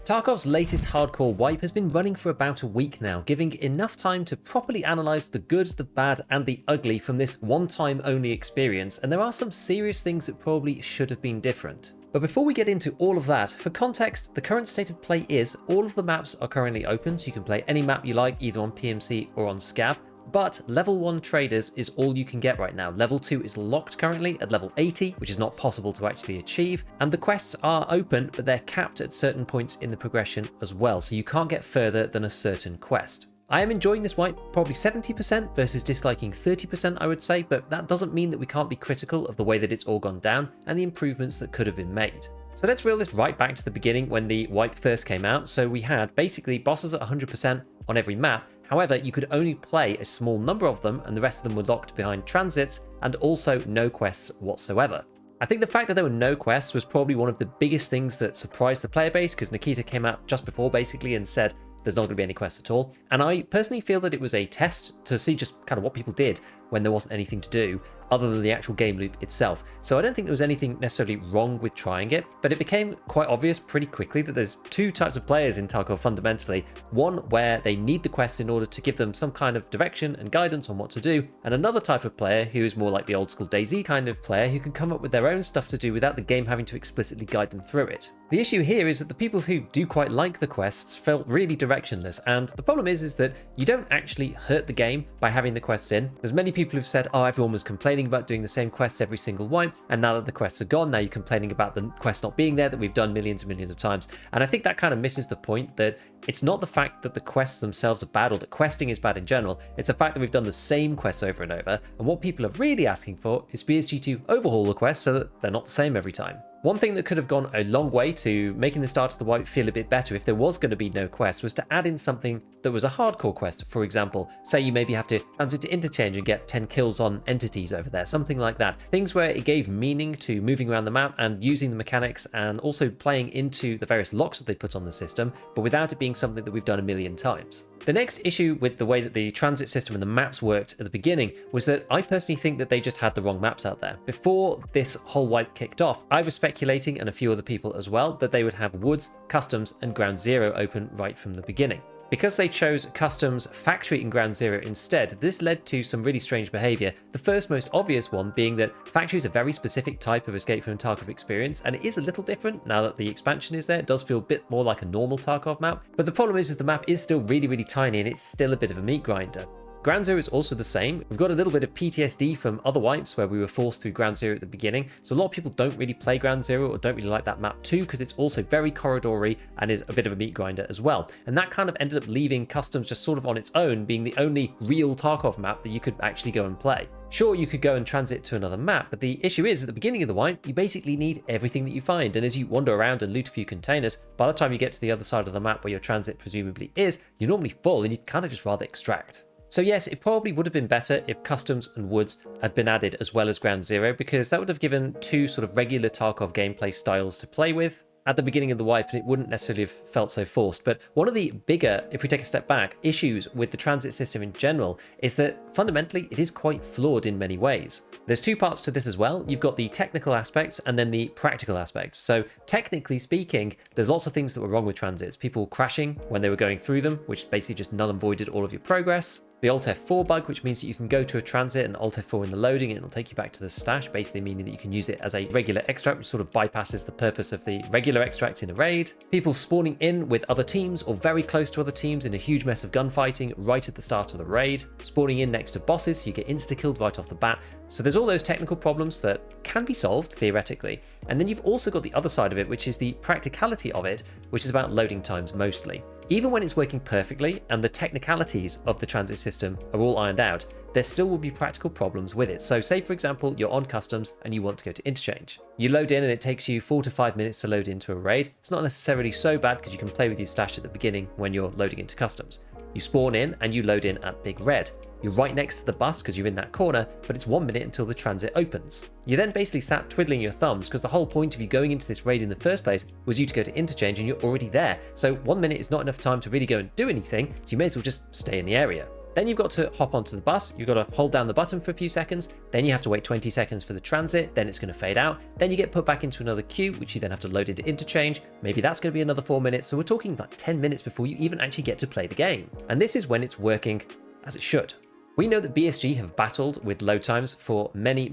Tarkov's latest hardcore wipe has been running for about a week now, giving enough time to properly analyse the good, the bad and the ugly from this one-time only experience, and there are some serious things that probably should have been different. But before we get into all of that, for context, the current state of play is all of the maps are currently open, so you can play any map you like either on PMC or on Scav. But level 1 traders is all you can get right now. Level 2 is locked currently at level 80, which is not possible to actually achieve. And the quests are open, but they're capped at certain points in the progression as well, so you can't get further than a certain quest. I am enjoying this wipe probably 70% versus disliking 30%, I would say, but that doesn't mean that we can't be critical of the way that it's all gone down and the improvements that could have been made. So let's reel this right back to the beginning when the wipe first came out. So we had basically bosses at 100% on every map. However, you could only play a small number of them and the rest of them were locked behind transits and also no quests whatsoever. I think the fact that there were no quests was probably one of the biggest things that surprised the player base, because Nikita came out just before basically and said there's not going to be any quests at all. And I personally feel that it was a test to see just kind of what people did when there wasn't anything to do other than the actual game loop itself. So I don't think there was anything necessarily wrong with trying it, but it became quite obvious pretty quickly that there's two types of players in Tarkov fundamentally. One where they need the quests in order to give them some kind of direction and guidance on what to do, and another type of player who is more like the old school DayZ kind of player who can come up with their own stuff to do without the game having to explicitly guide them through it. The issue here is that the people who do quite like the quests felt really directionless, and the problem is that you don't actually hurt the game by having the quests in. There's many people who've said, oh, everyone was complaining about doing the same quests every single wipe, and now that the quests are gone, now you're complaining about the quest not being there that we've done millions and millions of times. And I think that kind of misses the point that it's not the fact that the quests themselves are bad or that questing is bad in general, it's the fact that we've done the same quests over and over, and what people are really asking for is BSG to overhaul the quests so that they're not the same every time. One thing that could have gone a long way to making the start of the wipe feel a bit better if there was going to be no quest was to add in something that was a hardcore quest. For example, say you maybe have to transit to interchange and get 10 kills on entities over there, something like that. Things where it gave meaning to moving around the map and using the mechanics and also playing into the various locks that they put on the system, but without it being something that we've done a million times. The next issue with the way that the transit system and the maps worked at the beginning was that I personally think that they just had the wrong maps out there. Before this whole wipe kicked off, I was speculating, and a few other people as well, that they would have Woods, Customs and Ground Zero open right from the beginning. Because they chose Customs, Factory and Ground Zero instead, this led to some really strange behaviour. The first most obvious one being that Factory is a very specific type of Escape from Tarkov experience, and it is a little different now that the expansion is there. It does feel a bit more like a normal Tarkov map, but the problem is the map is still really, really tiny and it's still a bit of a meat grinder. Ground Zero is also the same. We've got a little bit of PTSD from other wipes where we were forced through Ground Zero at the beginning, so a lot of people don't really play Ground Zero or don't really like that map too, because it's also very corridory and is a bit of a meat grinder as well. And that kind of ended up leaving Customs just sort of on its own, being the only real Tarkov map that you could actually go and play. Sure, you could go and transit to another map, but the issue is at the beginning of the wipe, you basically need everything that you find, and as you wander around and loot a few containers, by the time you get to the other side of the map where your transit presumably is, you're normally full and you'd kind of just rather extract. So yes, it probably would have been better if Customs and Woods had been added as well as Ground Zero, because that would have given two sort of regular Tarkov gameplay styles to play with at the beginning of the wipe, and it wouldn't necessarily have felt so forced. But one of the bigger, if we take a step back, issues with the transit system in general is that fundamentally it is quite flawed in many ways. There's two parts to this as well. You've got the technical aspects and then the practical aspects. So technically speaking, there's lots of things that were wrong with transits. People crashing when they were going through them, which basically just null and voided all of your progress. The Alt F4 bug, which means that you can go to a transit and Alt F4 in the loading and it'll take you back to the stash, basically meaning that you can use it as a regular extract, which sort of bypasses the purpose of the regular extract in a raid. People spawning in with other teams or very close to other teams in a huge mess of gunfighting right at the start of the raid. Spawning in next to bosses, so you get insta-killed right off the bat. So there's all those technical problems that can be solved theoretically. And then you've also got the other side of it, which is the practicality of it, which is about loading times mostly. Even when it's working perfectly and the technicalities of the transit system are all ironed out, there still will be practical problems with it. So say for example, you're on Customs and you want to go to interchange. You load in and it takes you 4 to 5 minutes to load into a raid. It's not necessarily so bad because you can play with your stash at the beginning when you're loading into Customs. You spawn in and you load in at Big Red. You're right next to the bus because you're in that corner, but it's 1 minute until the transit opens. You then basically sat twiddling your thumbs because the whole point of you going into this raid in the first place was you to go to interchange and you're already there. So 1 minute is not enough time to really go and do anything, so you may as well just stay in the area. Then you've got to hop onto the bus, you've got to hold down the button for a few seconds, then you have to wait 20 seconds for the transit, then it's going to fade out, then you get put back into another queue, which you then have to load into interchange, maybe that's going to be another 4 minutes, so we're talking like 10 minutes before you even actually get to play the game. And this is when it's working as it should. We know that BSG have battled with load times for many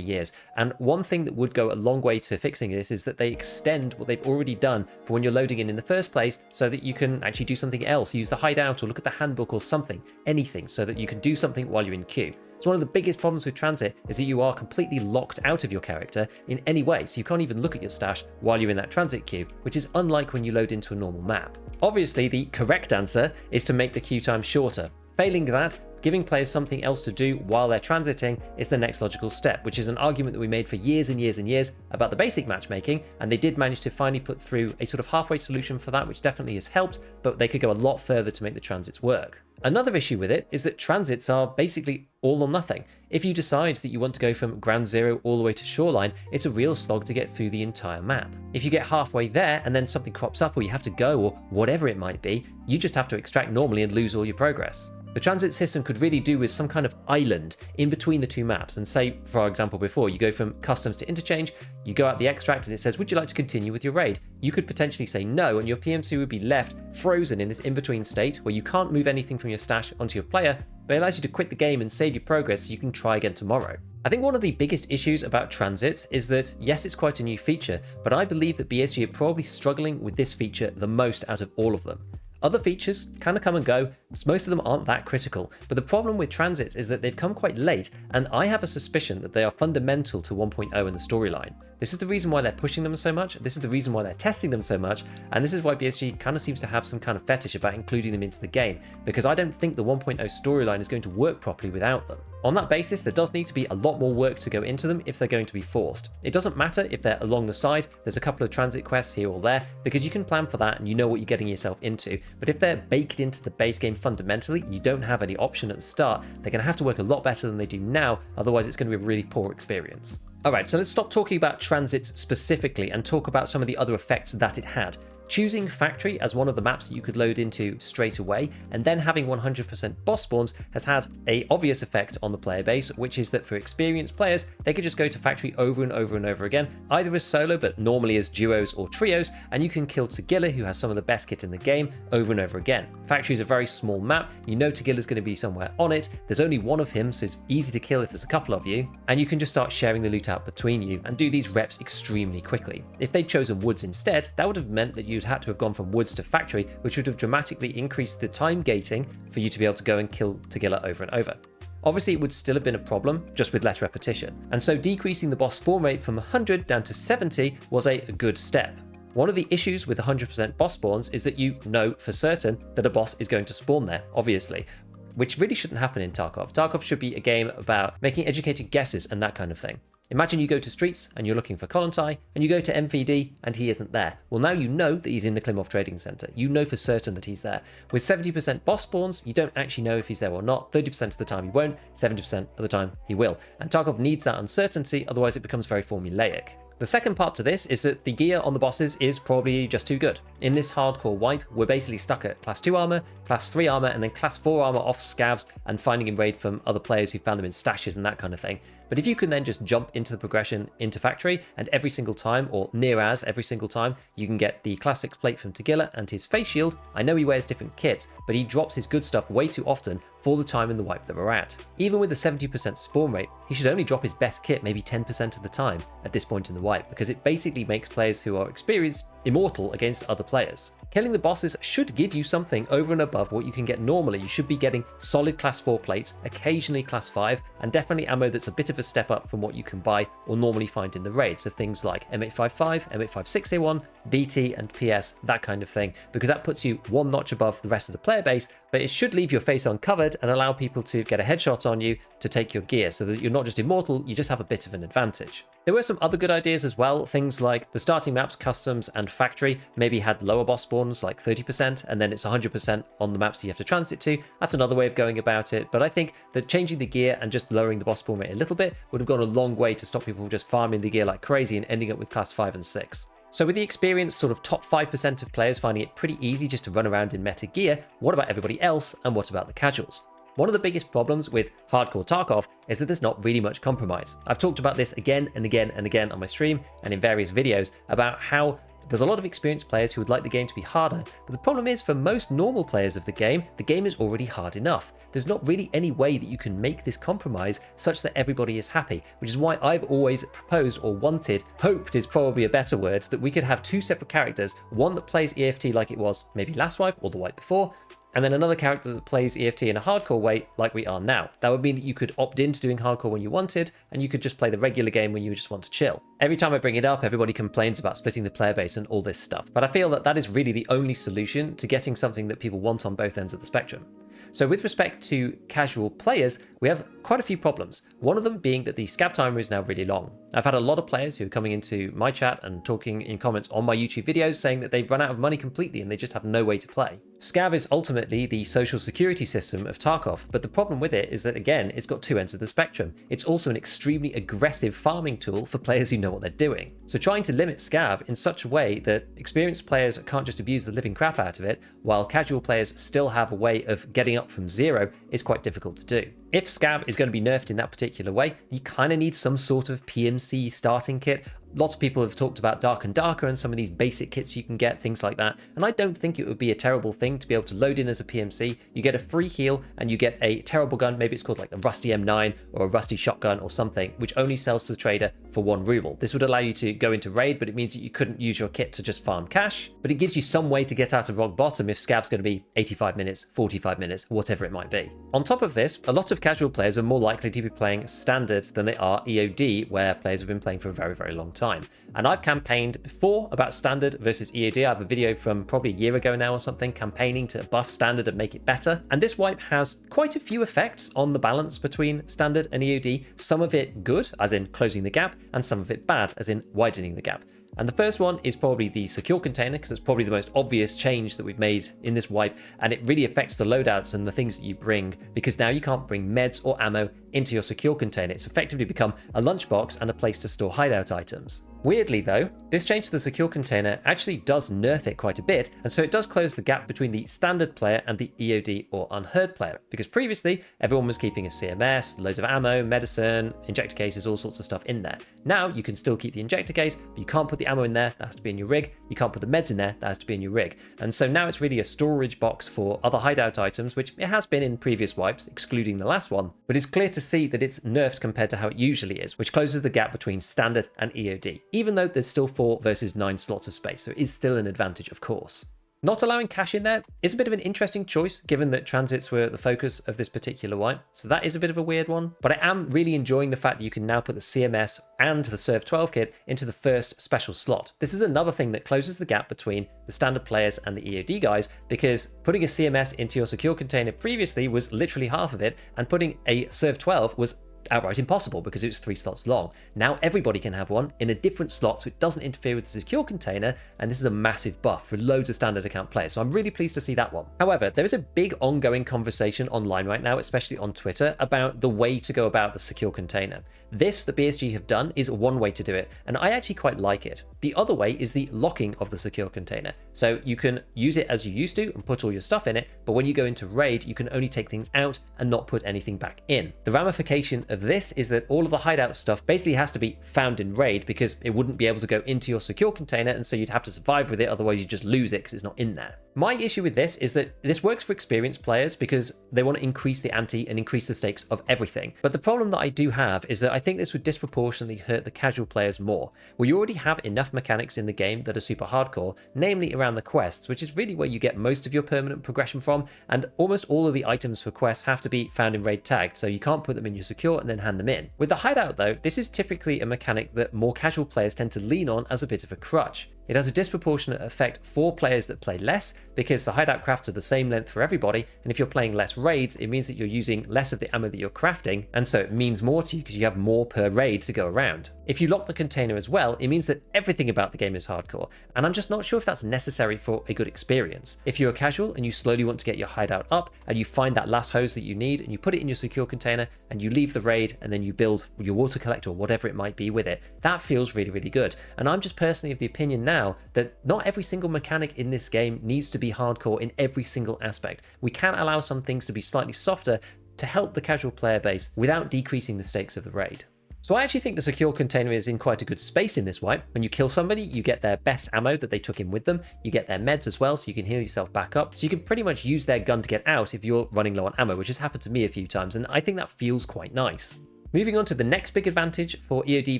years, and one thing that would go a long way to fixing this is that they extend what they've already done for when you're loading in the first place, so that you can actually do something else, use the hideout or look at the handbook or something, anything, so that you can do something while you're in queue. So one of the biggest problems with transit is that you are completely locked out of your character in any way, so you can't even look at your stash while you're in that transit queue, which is unlike when you load into a normal map. Obviously, the correct answer is to make the queue time shorter. Failing that, giving players something else to do while they're transiting is the next logical step, which is an argument that we made for years and years and years about the basic matchmaking, and they did manage to finally put through a sort of halfway solution for that, which definitely has helped, but they could go a lot further to make the transits work. Another issue with it is that transits are basically all or nothing. If you decide that you want to go from ground zero all the way to shoreline, it's a real slog to get through the entire map. If you get halfway there and then something crops up or you have to go or whatever it might be, you just have to extract normally and lose all your progress. The transit system could really do with some kind of island in between the two maps, and say, for our example before, you go from customs to interchange, you go out the extract and it says, would you like to continue with your raid? You could potentially say no, and your PMC would be left frozen in this in-between state where you can't move anything from your stash onto your player, but it allows you to quit the game and save your progress so you can try again tomorrow. I think one of the biggest issues about transits is that, yes, it's quite a new feature, but I believe that BSG are probably struggling with this feature the most out of all of them. Other features kind of come and go, most of them aren't that critical, but the problem with transits is that they've come quite late, and I have a suspicion that they are fundamental to 1.0 in the storyline. This is the reason why they're pushing them so much, this is the reason why they're testing them so much, and this is why BSG kind of seems to have some kind of fetish about including them into the game, because I don't think the 1.0 storyline is going to work properly without them. On that basis, there does need to be a lot more work to go into them if they're going to be forced. It doesn't matter if they're along the side, there's a couple of transit quests here or there, because you can plan for that and you know what you're getting yourself into, but if they're baked into the base game fundamentally, you don't have any option at the start, they're going to have to work a lot better than they do now, otherwise it's going to be a really poor experience. Alright, so let's stop talking about transits specifically and talk about some of the other effects that it had. Choosing Factory as one of the maps that you could load into straight away, and then having 100% boss spawns has had an obvious effect on the player base, which is that for experienced players, they could just go to Factory over and over and over again, either as solo, but normally as duos or trios, and you can kill Tagilla, who has some of the best kit in the game, over and over again. Factory is a very small map, you know Tagilla's going to be somewhere on it, there's only one of him, so it's easy to kill if there's a couple of you, and you can just start sharing the loot out between you, and do these reps extremely quickly. If they'd chosen Woods instead, that would have meant that you'd had to have gone from Woods to Factory, which would have dramatically increased the time gating for you to be able to go and kill Tagilla over and over. Obviously, it would still have been a problem, just with less repetition, and so decreasing the boss spawn rate from 100 down to 70 was a good step. One of the issues with 100% boss spawns is that you know for certain that a boss is going to spawn there, obviously, which really shouldn't happen in Tarkov. Tarkov should be a game about making educated guesses and that kind of thing. Imagine you go to Streets and you're looking for Kolontai, and you go to MVD and he isn't there. Well, now you know that he's in the Klimov Trading Center. You know for certain that he's there. With 70% boss spawns, you don't actually know if he's there or not. 30% of the time he won't, 70% of the time he will. And Tarkov needs that uncertainty, otherwise it becomes very formulaic. The second part to this is that the gear on the bosses is probably just too good. In this hardcore wipe, we're basically stuck at class 2 armor, class 3 armor, and then class 4 armor off scavs and finding in raid from other players who found them in stashes and that kind of thing. But if you can then just jump into the progression into Factory, and every single time, or near as every single time, you can get the classics plate from Tagilla and his face shield. I know he wears different kits, but he drops his good stuff way too often for the time in the wipe that we're at. Even with a 70% spawn rate, he should only drop his best kit maybe 10% of the time at this point in the wipe, because it basically makes players who are experienced immortal against other players. Killing the bosses should give you something over and above what you can get normally. You should be getting solid class 4 plates, occasionally class 5, and definitely ammo that's a bit of a step up from what you can buy or normally find in the raid. So things like M855, M856A1, BT and PS, that kind of thing, because that puts you one notch above the rest of the player base, but it should leave your face uncovered and allow people to get a headshot on you to take your gear, so that you're not just immortal, you just have a bit of an advantage. There were some other good ideas as well, things like the starting maps, customs and factory maybe had lower boss spawns like 30%, and then it's 100% on the maps that you have to transit to. That's another way of going about it, but I think that changing the gear and just lowering the boss spawn rate a little bit would have gone a long way to stop people just farming the gear like crazy and ending up with class 5 and 6. So with the experienced sort of top 5% of players finding it pretty easy just to run around in meta gear, what about everybody else, and what about the casuals? One of the biggest problems with hardcore Tarkov is that there's not really much compromise. I've talked about this again and again and again on my stream and in various videos about how there's a lot of experienced players who would like the game to be harder, but the problem is for most normal players of the game is already hard enough. There's not really any way that you can make this compromise such that everybody is happy, which is why I've always proposed or wanted, hoped is probably a better word, that we could have two separate characters, one that plays EFT like it was maybe last wipe or the wipe before, and then another character that plays EFT in a hardcore way like we are now. That would mean that you could opt into doing hardcore when you wanted, and you could just play the regular game when you just want to chill. Every time I bring it up, everybody complains about splitting the player base and all this stuff, but I feel that that is really the only solution to getting something that people want on both ends of the spectrum. So with respect to casual players, we have quite a few problems. One of them being that the scav timer is now really long. I've had a lot of players who are coming into my chat and talking in comments on my YouTube videos saying that they've run out of money completely and they just have no way to play. Scav is ultimately the social security system of Tarkov, but the problem with it is that, again, it's got two ends of the spectrum. It's also an extremely aggressive farming tool for players who know what they're doing. So trying to limit Scav in such a way that experienced players can't just abuse the living crap out of it, while casual players still have a way of getting up from zero is quite difficult to do. If Scav is going to be nerfed in that particular way, you kind of need some sort of PMC starting kit. Lots of people have talked about Dark and Darker and some of these basic kits you can get, things like that. And I don't think it would be a terrible thing to be able to load in as a PMC. You get a free heal and you get a terrible gun. Maybe it's called like the Rusty M9 or a Rusty shotgun or something, which only sells to the trader for 1 ruble. This would allow you to go into raid, but it means that you couldn't use your kit to just farm cash. But it gives you some way to get out of rock bottom if Scav's going to be 85 minutes, 45 minutes, whatever it might be. On top of this, a lot of casual players are more likely to be playing standard than they are EOD, where players have been playing for a very, very long time. And I've campaigned before about standard versus EOD. I have a video from probably a year ago now or something, campaigning to buff standard and make it better. And this wipe has quite a few effects on the balance between standard and EOD. Some of it good, as in closing the gap, and some of it bad, as in widening the gap. And the first one is probably the secure container, because it's probably the most obvious change that we've made in this wipe, and it really affects the loadouts and the things that you bring, because now you can't bring meds or ammo into your secure container. It's effectively become a lunchbox and a place to store hideout items. Weirdly though, this change to the secure container actually does nerf it quite a bit, and so it does close the gap between the standard player and the EOD or unheard player, because previously everyone was keeping a CMS, loads of ammo, medicine, injector cases, all sorts of stuff in there. Now you can still keep the injector case, but you can't put the ammo in there, that has to be in your rig. You can't put the meds in there, that has to be in your rig. And so now it's really a storage box for other hideout items, which it has been in previous wipes, excluding the last one, but it's clear to see that it's nerfed compared to how it usually is, which closes the gap between standard and EOD, even though there's still 4 versus 9 slots of space, so it is still an advantage, of course. Not allowing cash in there is a bit of an interesting choice, given that transits were the focus of this particular wipe, so that is a bit of a weird one. But I am really enjoying the fact that you can now put the CMS and the Serve 12 kit into the first special slot. This is another thing that closes the gap between the standard players and the EOD guys, because putting a CMS into your secure container previously was literally half of it, and putting a Serve 12 was outright impossible because it was 3 slots long. Now everybody can have one in a different slot, so it doesn't interfere with the secure container, and this is a massive buff for loads of standard account players, so I'm really pleased to see that one. However, there is a big ongoing conversation online right now, especially on Twitter, about the way to go about the secure container. This, the BSG have done, is one way to do it, and I actually quite like it. The other way is the locking of the secure container. So you can use it as you used to and put all your stuff in it, but when you go into raid, you can only take things out and not put anything back in. The ramification of this is that all of the hideout stuff basically has to be found in raid, because it wouldn't be able to go into your secure container, and so you'd have to survive with it, otherwise you just lose it because it's not in there. My issue with this is that this works for experienced players because they want to increase the ante and increase the stakes of everything. But the problem that I do have is that I think this would disproportionately hurt the casual players more. We already have enough mechanics in the game that are super hardcore, namely around the quests, which is really where you get most of your permanent progression from, and almost all of the items for quests have to be found in raid tagged, so you can't put them in your secure and then hand them in. With the hideout though, this is typically a mechanic that more casual players tend to lean on as a bit of a crutch. It has a disproportionate effect for players that play less, because the hideout crafts are the same length for everybody, and if you're playing less raids, it means that you're using less of the ammo that you're crafting, and so it means more to you because you have more per raid to go around. If you lock the container as well, it means that everything about the game is hardcore, and I'm just not sure if that's necessary for a good experience. If you're a casual and you slowly want to get your hideout up, and you find that last hose that you need, and you put it in your secure container, and you leave the raid, and then you build your water collector or whatever it might be with it, that feels really, really good. And I'm just personally of the opinion now that not every single mechanic in this game needs to be hardcore in every single aspect. We can allow some things to be slightly softer, to help the casual player base without decreasing the stakes of the raid. So I actually think the secure container is in quite a good space in this wipe. When you kill somebody, you get their best ammo that they took in with them. You get their meds as well, so you can heal yourself back up. So you can pretty much use their gun to get out if you're running low on ammo, which has happened to me a few times, and I think that feels quite nice. Moving on to the next big advantage for EOD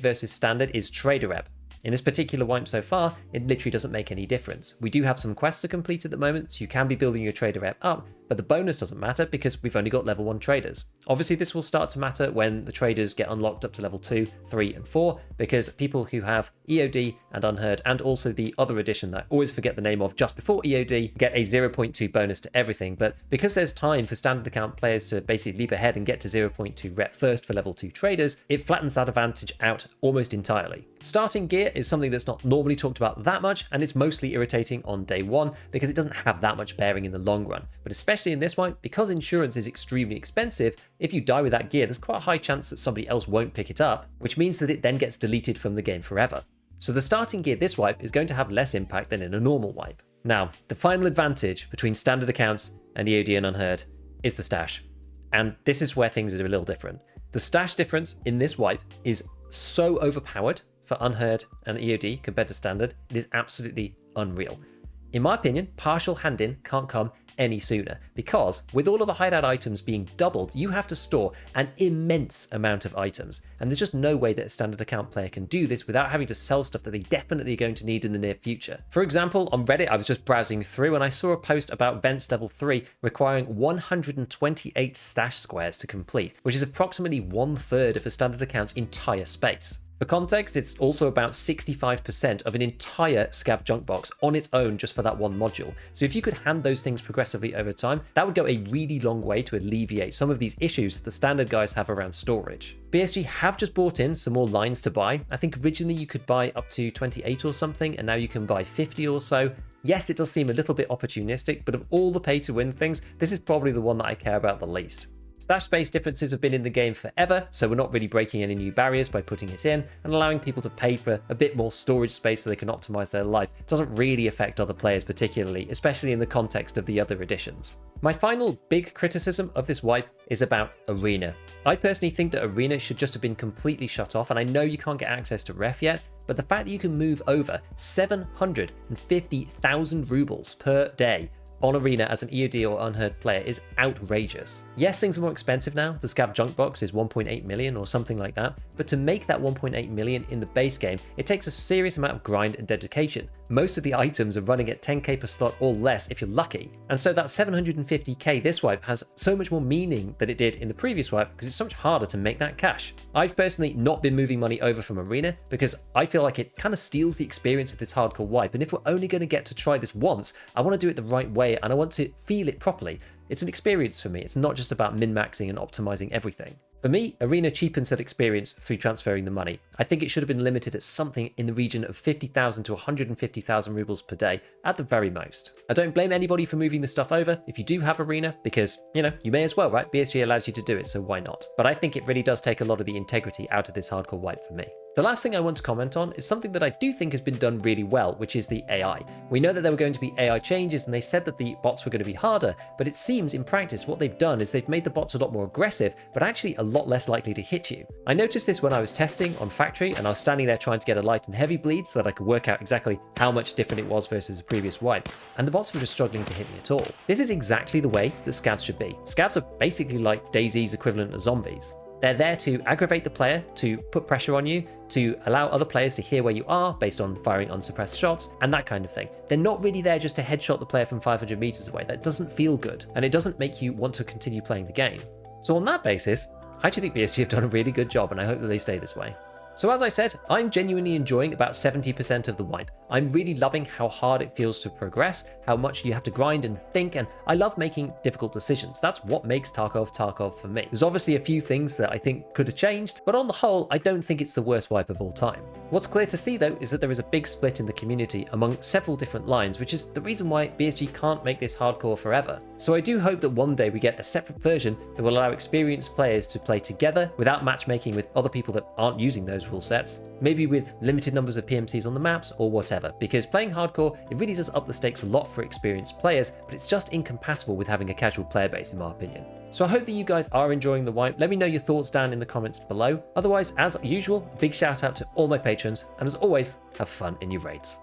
versus standard is trader rep. In this particular wipe so far, it literally doesn't make any difference. We do have some quests to complete at the moment, so you can be building your trader rep up, but the bonus doesn't matter because we've only got level 1 traders. Obviously this will start to matter when the traders get unlocked up to level 2, 3 and 4, because people who have EOD and Unheard and also the other edition that I always forget the name of just before EOD get a 0.2 bonus to everything, but because there's time for standard account players to basically leap ahead and get to 0.2 rep first for level 2 traders, it flattens that advantage out almost entirely. Starting gear is something that's not normally talked about that much, and it's mostly irritating on day 1 because it doesn't have that much bearing in the long run, but especially in this one, because insurance is extremely expensive, if you die with that gear, there's quite a high chance that somebody else won't pick it up, which means that it then gets deleted from the game forever. So the starting gear this wipe is going to have less impact than in a normal wipe. Now, the final advantage between standard accounts and EOD and Unheard is the stash. And this is where things are a little different. The stash difference in this wipe is so overpowered for Unheard and EOD compared to standard, it is absolutely unreal. In my opinion, partial hand-in can't come any sooner, because with all of the hideout items being doubled, you have to store an immense amount of items, and there's just no way that a standard account player can do this without having to sell stuff that they definitely are going to need in the near future. For example, on Reddit, I was just browsing through and I saw a post about Vents level 3 requiring 128 stash squares to complete, which is approximately 1/3 of a standard account's entire space. For context, it's also about 65% of an entire Scav junk box on its own just for that one module. So if you could hand those things progressively over time, that would go a really long way to alleviate some of these issues that the standard guys have around storage. BSG have just brought in some more lines to buy. I think originally you could buy up to 28 or something, and now you can buy 50 or so. Yes, it does seem a little bit opportunistic, but of all the pay to win things, this is probably the one that I care about the least. Stash space differences have been in the game forever, so we're not really breaking any new barriers by putting it in, and allowing people to pay for a bit more storage space so they can optimize their life doesn't really affect other players particularly, especially in the context of the other editions. My final big criticism of this wipe is about Arena. I personally think that Arena should just have been completely shut off, and I know you can't get access to ref yet, but the fact that you can move over 750,000 rubles per day on Arena as an EOD or Unheard player is outrageous. Yes, things are more expensive now. The Scav junk box is 1.8 million or something like that, but to make that 1.8 million in the base game, it takes a serious amount of grind and dedication. Most of the items are running at 10k per slot or less if you're lucky, and so that 750k this wipe has so much more meaning than it did in the previous wipe because it's so much harder to make that cash. I've personally not been moving money over from Arena because I feel like it kind of steals the experience of this hardcore wipe, and if we're only going to get to try this once, I want to do it the right way and I want to feel it properly. It's an experience for me. It's not just about min-maxing and optimizing everything. For me, Arena cheapens that experience through transferring the money. I think it should have been limited at something in the region of 50,000 to 150,000 rubles per day at the very most. I don't blame anybody for moving the stuff over if you do have Arena, because, you know, you may as well, right? BSG allows you to do it, so why not? But I think it really does take a lot of the integrity out of this hardcore wipe for me. The last thing I want to comment on is something that I do think has been done really well, which is the AI. We know that there were going to be AI changes and they said that the bots were going to be harder, but it seems in practice what they've done is they've made the bots a lot more aggressive, but actually a lot less likely to hit you. I noticed this when I was testing on Factory and I was standing there trying to get a light and heavy bleed so that I could work out exactly how much different it was versus the previous wipe, and the bots were just struggling to hit me at all. This is exactly the way that Scavs should be. Scavs are basically like DayZ's equivalent of zombies. They're there to aggravate the player, to put pressure on you, to allow other players to hear where you are based on firing unsuppressed shots, and that kind of thing. They're not really there just to headshot the player from 500 meters away. That doesn't feel good, and it doesn't make you want to continue playing the game. So on that basis, I actually think BSG have done a really good job, and I hope that they stay this way. So as I said, I'm genuinely enjoying about 70% of the wipe. I'm really loving how hard it feels to progress, how much you have to grind and think, and I love making difficult decisions. That's what makes Tarkov Tarkov for me. There's obviously a few things that I think could have changed, but on the whole, I don't think it's the worst wipe of all time. What's clear to see though is that there is a big split in the community among several different lines, which is the reason why BSG can't make this hardcore forever. So I do hope that one day we get a separate version that will allow experienced players to play together without matchmaking with other people that aren't using those rule sets, maybe with limited numbers of PMCs on the maps or whatever, because playing hardcore, it really does up the stakes a lot for experienced players, but it's just incompatible with having a casual player base in my opinion. So I hope that you guys are enjoying the wipe. Let me know your thoughts down in the comments below. Otherwise, as usual, a big shout out to all my patrons, and as always, have fun in your raids.